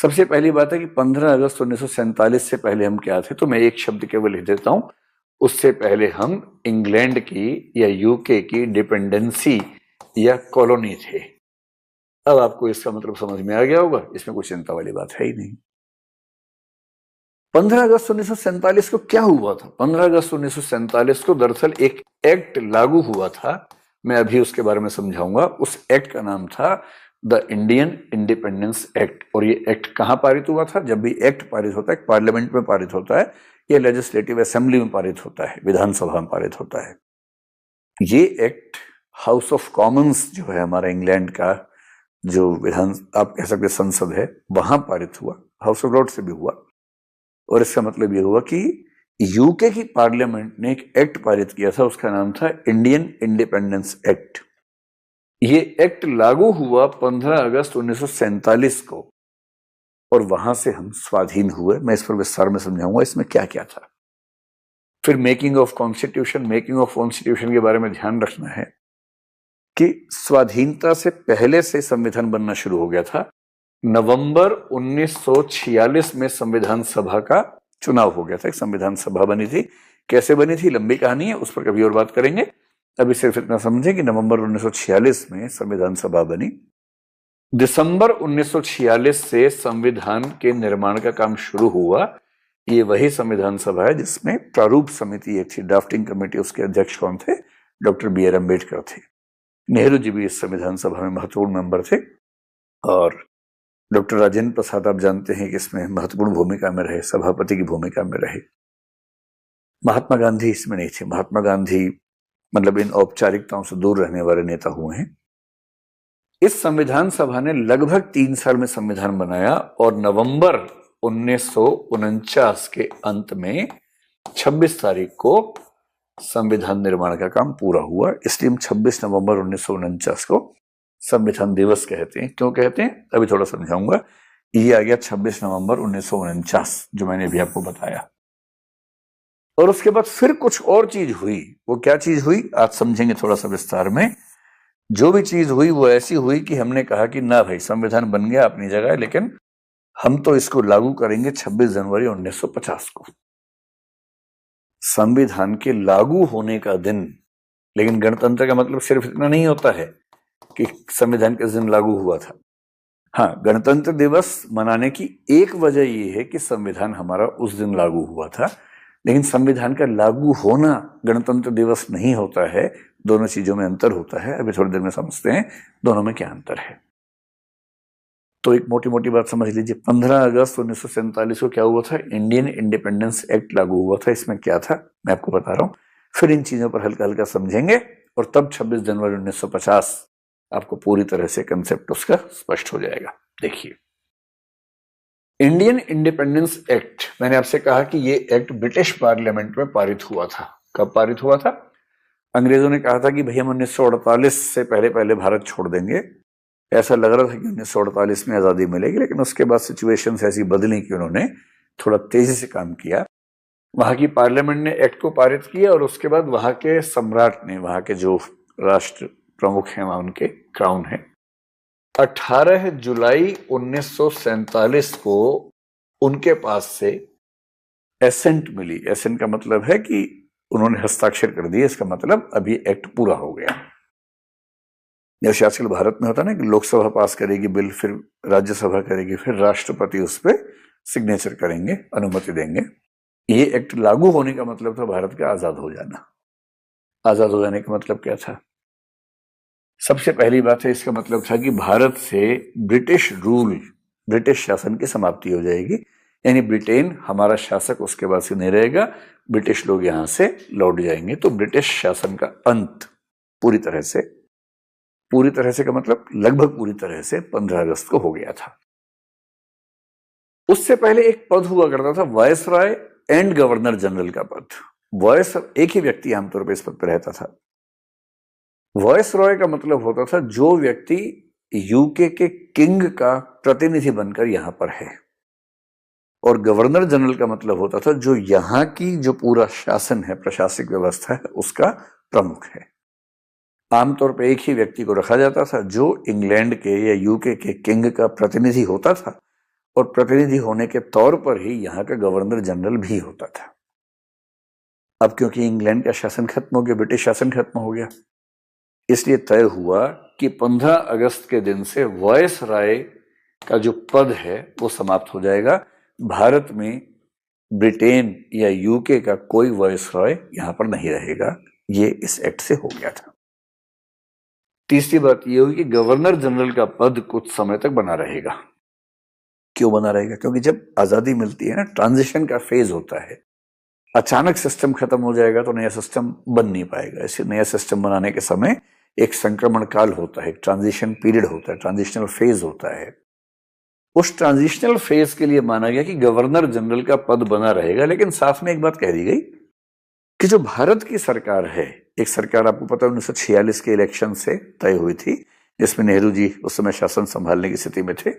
सबसे पहली बात है कि 15 अगस्त 1947 से पहले हम क्या थे, तो मैं एक शब्द केवल लिख देता हूं। उससे पहले हम इंग्लैंड की या यूके की डिपेंडेंसी या कॉलोनी थे। अब आपको इसका मतलब समझ में आ गया होगा, इसमें कोई चिंता वाली बात है ही नहीं। 15 अगस्त 1947 को क्या हुआ था? 15 अगस्त 1947 को दरअसल एक एक्ट लागू हुआ था, मैं अभी उसके बारे में समझाऊंगा। उस एक्ट का नाम था द इंडियन इंडिपेंडेंस एक्ट। और ये एक्ट कहां पारित हुआ था? जब भी एक्ट पारित होता है, पार्लियामेंट में पारित होता है या लेजिस्लेटिव असेंबली में पारित होता है, विधानसभा में पारित होता है। ये एक्ट हाउस ऑफ कॉमन्स जो है हमारा इंग्लैंड का, जो विधान आप कह सकते संसद है, वहां पारित हुआ। हाउस ऑफ लॉर्ड से भी हुआ। और इसका मतलब यह हुआ कि यूके की पार्लियामेंट ने एक एक्ट पारित किया था, उसका नाम था इंडियन इंडिपेंडेंस एक्ट। ये एक्ट लागू हुआ 15 अगस्त 1947 को और वहां से हम स्वाधीन हुए। मैं इस पर विस्तार में समझाऊंगा इसमें क्या क्या था। फिर मेकिंग ऑफ कॉन्स्टिट्यूशन के बारे में ध्यान रखना है कि स्वाधीनता से पहले से संविधान बनना शुरू हो गया था। नवंबर 1946 में संविधान सभा का चुनाव हो गया था, एक संविधान सभा बनी थी। कैसे बनी थी लंबी कहानी है, उस पर कभी और बात करेंगे। अभी सिर्फ इतना समझें कि नवंबर 1946 में संविधान सभा बनी। दिसंबर 1946 से संविधान के निर्माण का काम शुरू हुआ। ये वही संविधान सभा है जिसमें प्रारूप समिति एक थी, ड्राफ्टिंग कमेटी, उसके अध्यक्ष कौन थे? डॉक्टर बी आर अम्बेडकर थे। नेहरू जी भी इस संविधान सभा में महत्वपूर्ण मेंबर थे। और डॉक्टर राजेंद्र प्रसाद आप जानते हैं कि इसमें महत्वपूर्ण भूमिका में रहे, सभापति की भूमिका में रहे। महात्मा गांधी इसमें नहीं थे। महात्मा गांधी मतलब इन औपचारिकताओं से दूर रहने वाले नेता हुए हैं। इस संविधान सभा ने लगभग 3 साल में संविधान बनाया और नवंबर 1949 के अंत में 26 तारीख को संविधान निर्माण का काम पूरा हुआ। इसलिए हम 26 नवंबर 1949 को संविधान दिवस कहते हैं। क्यों कहते हैं अभी थोड़ा समझाऊंगा। ये आ गया 26 नवंबर 1949, जो मैंने अभी आपको बताया। और उसके बाद फिर कुछ और चीज हुई। वो क्या चीज हुई आज समझेंगे थोड़ा सा विस्तार में। जो भी चीज हुई वो ऐसी हुई कि हमने कहा कि ना भाई, संविधान बन गया अपनी जगह, लेकिन हम तो इसको लागू करेंगे 26 जनवरी 1950 को, संविधान के लागू होने का दिन। लेकिन गणतंत्र का मतलब सिर्फ इतना नहीं होता है कि संविधान किस दिन लागू हुआ था। हाँ, गणतंत्र दिवस मनाने की एक वजह यह है कि संविधान हमारा उस दिन लागू हुआ था, लेकिन संविधान का लागू होना गणतंत्र दिवस नहीं होता है। दोनों चीजों में अंतर होता है। अभी थोड़ी देर में समझते हैं दोनों में क्या अंतर है। तो एक मोटी मोटी बात समझ लीजिए। 15 अगस्त 1947 को क्या हुआ था? इंडियन इंडिपेंडेंस एक्ट लागू हुआ था। इसमें क्या था मैं आपको बता रहा हूं। फिर इन चीजों पर हल्का हल्का समझेंगे और तब 26 जनवरी 1950 आपको पूरी तरह से कंसेप्ट उसका स्पष्ट हो जाएगा। देखिए, इंडियन इंडिपेंडेंस एक्ट, मैंने आपसे कहा कि ये एक्ट ब्रिटिश पार्लियामेंट में पारित हुआ था। कब पारित हुआ था? अंग्रेजों ने कहा था कि भाई हम 1948 से पहले पहले भारत छोड़ देंगे। ऐसा लग रहा था कि 1948 में आजादी मिलेगी, लेकिन उसके बाद सिचुएशंस ऐसी बदली कि उन्होंने थोड़ा तेजी से काम किया। वहां की पार्लियामेंट ने एक्ट को पारित किया और उसके बाद वहां के सम्राट ने, वहां के जो राष्ट्र प्रमुख हैं वहां उनके क्राउन है, 18 जुलाई 1947 को उनके पास से एसेंट मिली। एसेंट का मतलब है कि उन्होंने हस्ताक्षर कर दिए। इसका मतलब अभी एक्ट पूरा हो गया। जैसे आजकल भारत में होता है ना कि लोकसभा पास करेगी बिल, फिर राज्यसभा करेगी, फिर राष्ट्रपति उस पर सिग्नेचर करेंगे, अनुमति देंगे। ये एक्ट लागू होने का मतलब था भारत का आजाद हो जाना। आजाद हो जाने का मतलब क्या था? सबसे पहली बात है, इसका मतलब था कि भारत से ब्रिटिश रूल, ब्रिटिश शासन की समाप्ति हो जाएगी। यानी ब्रिटेन हमारा शासक उसके बाद से नहीं रहेगा, ब्रिटिश लोग यहां से लौट जाएंगे। तो ब्रिटिश शासन का अंत पूरी तरह से का मतलब लगभग पूरी तरह से 15 अगस्त को हो गया था। उससे पहले एक पद हुआ करता था, वायसराय एंड गवर्नर जनरल का पद। वॉयस, एक ही व्यक्ति आमतौर पर इस पद पर रहता था। वॉयसरॉय का मतलब होता था जो व्यक्ति यूके के किंग का प्रतिनिधि बनकर यहां पर है, और गवर्नर जनरल का मतलब होता था जो यहां की जो पूरा शासन है, प्रशासनिक व्यवस्था है, उसका प्रमुख है। आमतौर पर एक ही व्यक्ति को रखा जाता था जो इंग्लैंड के या यूके के किंग का प्रतिनिधि होता था, और प्रतिनिधि होने के तौर पर ही यहाँ का गवर्नर जनरल भी होता था। अब क्योंकि इंग्लैंड का शासन खत्म हो गया, ब्रिटिश शासन खत्म हो गया, इसलिए तय हुआ कि 15 अगस्त के दिन से वॉयस राय का जो पद है वो समाप्त हो जाएगा। भारत में ब्रिटेन या यूके का कोई वॉयस रॉय यहां पर नहीं रहेगा। ये इस एक्ट से हो गया था। तीसरी बात ये हुई कि गवर्नर जनरल का पद कुछ समय तक बना रहेगा। क्यों बना रहेगा? क्योंकि जब आजादी मिलती है ना, ट्रांजिशन का फेज होता है, अचानक सिस्टम खत्म हो जाएगा तो नया सिस्टम बन नहीं पाएगा। ऐसे नया सिस्टम बनाने के समय एक संक्रमण काल होता है, एक ट्रांजिशन पीरियड होता है, ट्रांजिशनल फेज होता है। उस ट्रांजिशनल फेज के लिए माना गया कि गवर्नर जनरल का पद बना रहेगा, लेकिन साथ में एक बात कह दी गई कि जो भारत की सरकार है, एक सरकार आपको पता है 1946 के इलेक्शन से तय हुई थी, जिसमें नेहरू जी उस समय शासन संभालने की स्थिति में थे।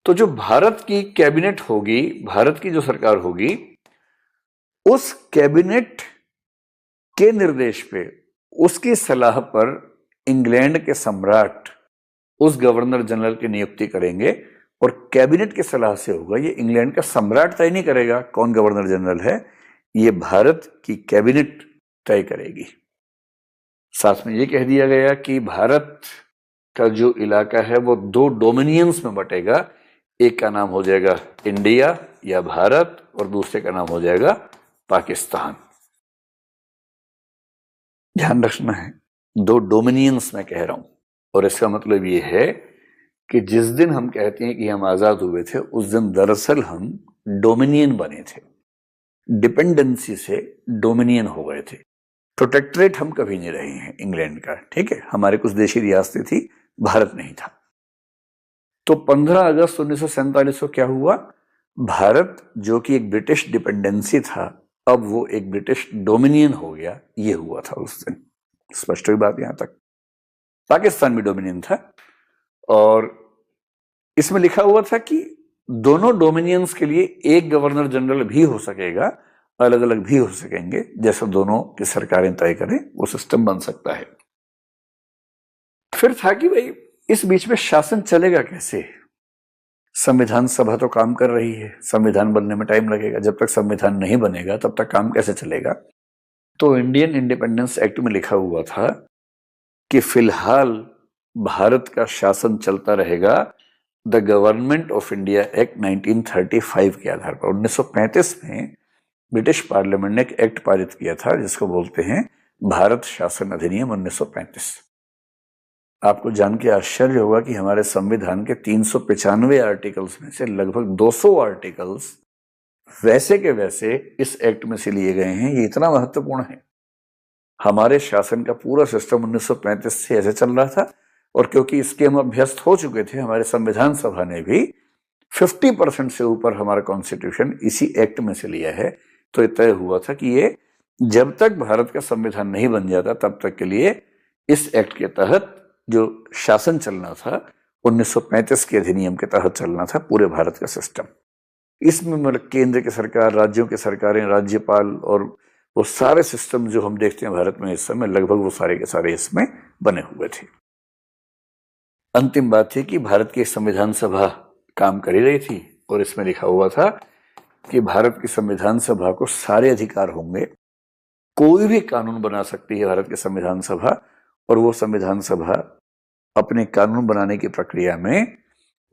तो जो भारत की कैबिनेट होगी, भारत की जो सरकार होगी, उस कैबिनेट के निर्देश पे, उसकी सलाह पर इंग्लैंड के सम्राट उस गवर्नर जनरल की नियुक्ति करेंगे और कैबिनेट की सलाह से होगा। ये इंग्लैंड का सम्राट तय नहीं करेगा कौन गवर्नर जनरल है, ये भारत की कैबिनेट तय करेगी। साथ में ये कह दिया गया कि भारत का जो इलाका है वो 2 डोमिनियंस में बटेगा। एक का नाम हो जाएगा इंडिया या भारत और दूसरे का नाम हो जाएगा पाकिस्तान। ध्यान रखना है, 2 डोमिनियंस मैं कह रहा हूं, और इसका मतलब ये है कि जिस दिन हम कहते हैं कि हम आजाद हुए थे, उस दिन दरअसल हम डोमिनियन बने थे, डिपेंडेंसी से डोमिनियन हो गए थे। प्रोटेक्टरेट हम कभी नहीं रहे हैं इंग्लैंड का, ठीक है। हमारे कुछ देशी रियासतें थी, भारत नहीं था। तो 15 अगस्त 1947 को क्या हुआ? भारत जो कि एक ब्रिटिश डिपेंडेंसी था, अब वो एक ब्रिटिश डोमिनियन हो गया। ये हुआ था उस दिन। स्पष्ट हुई बात यहां तक। पाकिस्तान भी डोमिनियन था और इसमें लिखा हुआ था कि दोनों डोमिनियंस के लिए एक गवर्नर जनरल भी हो सकेगा, अलग अलग भी हो सकेंगे, जैसे दोनों की सरकारें तय करें वो सिस्टम बन सकता है। फिर था कि भाई इस बीच में शासन चलेगा कैसे? संविधान सभा तो काम कर रही है, संविधान बनने में टाइम लगेगा, जब तक संविधान नहीं बनेगा तब तक काम कैसे चलेगा? तो इंडियन इंडिपेंडेंस एक्ट में लिखा हुआ था कि फिलहाल भारत का शासन चलता रहेगा the government of India act 1935 के आधार पर। 1935 में ब्रिटिश पार्लियामेंट ने एक एक्ट पारित किया था जिसको बोलते हैं भारत शासन अधिनियम 1935। आपको जान के आश्चर्य होगा कि हमारे संविधान के 395 आर्टिकल्स में से लगभग 200 आर्टिकल्स वैसे के वैसे इस एक्ट में से लिए गए हैं। ये इतना महत्वपूर्ण है। हमारे शासन का पूरा सिस्टम 1935 से ऐसे चल रहा था, और क्योंकि इसके हम अभ्यस्त हो चुके थे, हमारे संविधान सभा ने भी 50% से ऊपर हमारा कॉन्स्टिट्यूशन इसी एक्ट में से लिया है। तो ये तय हुआ था कि ये जब तक भारत का संविधान नहीं बन जाता तब तक के लिए इस एक्ट के तहत जो शासन चलना था 1935 के अधिनियम के तहत चलना था पूरे भारत का सिस्टम। इसमें मतलब केंद्र की सरकार, राज्यों की सरकारें, राज्यपाल और वो सारे सिस्टम जो हम देखते हैं भारत में इस समय, लगभग वो सारे के सारे इसमें बने हुए थे। अंतिम बात थी कि भारत की संविधान सभा काम कर ही रही थी और इसमें लिखा हुआ था कि भारत की संविधान सभा को सारे अधिकार होंगे, कोई भी कानून बना सकती है भारत की संविधान सभा, और वो संविधान सभा अपने कानून बनाने की प्रक्रिया में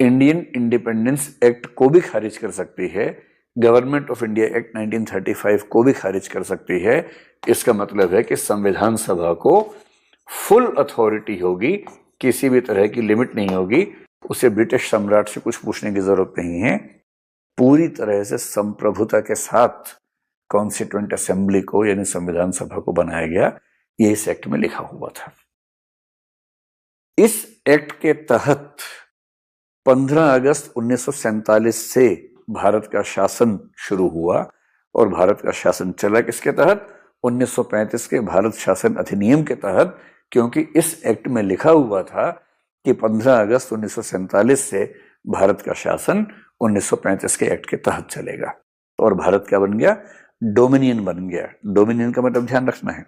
इंडियन इंडिपेंडेंस एक्ट को भी खारिज कर सकती है, गवर्नमेंट ऑफ इंडिया एक्ट 1935 को भी खारिज कर सकती है। इसका मतलब है कि संविधान सभा को फुल अथॉरिटी होगी, किसी भी तरह की लिमिट नहीं होगी, उसे ब्रिटिश सम्राट से कुछ पूछने की जरूरत नहीं है। पूरी तरह से संप्रभुता के साथ कॉन्स्टिट्यूएंट असेंबली को यानी संविधान सभा को बनाया गया। ये इस एक्ट में लिखा हुआ था। इस एक्ट के तहत 15 अगस्त 1947 से भारत का शासन शुरू हुआ और भारत का शासन चला किसके तहत? 1935 के भारत शासन अधिनियम के तहत, क्योंकि इस एक्ट में लिखा हुआ था कि 15 अगस्त 1947 से भारत का शासन 1935 के एक्ट के तहत चलेगा। और भारत क्या बन गया? डोमिनियन बन गया। डोमिनियन का मतलब ध्यान रखना है,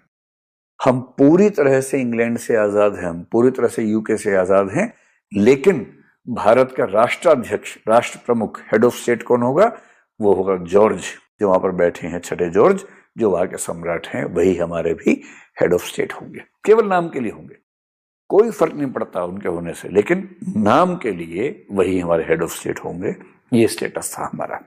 हम पूरी तरह से इंग्लैंड से आजाद हैं, हम पूरी तरह से यूके से आजाद हैं, लेकिन भारत का राष्ट्राध्यक्ष, राष्ट्र प्रमुख, हेड ऑफ स्टेट कौन होगा? वो होगा जॉर्ज, जो वहां पर बैठे हैं, छठे जॉर्ज, जो वहां के सम्राट हैं, वही हमारे भी हेड ऑफ स्टेट होंगे। केवल नाम के लिए होंगे, कोई फर्क नहीं पड़ता उनके होने से, लेकिन नाम के लिए वही हमारे हेड ऑफ स्टेट होंगे। ये स्टेटस था हमारा।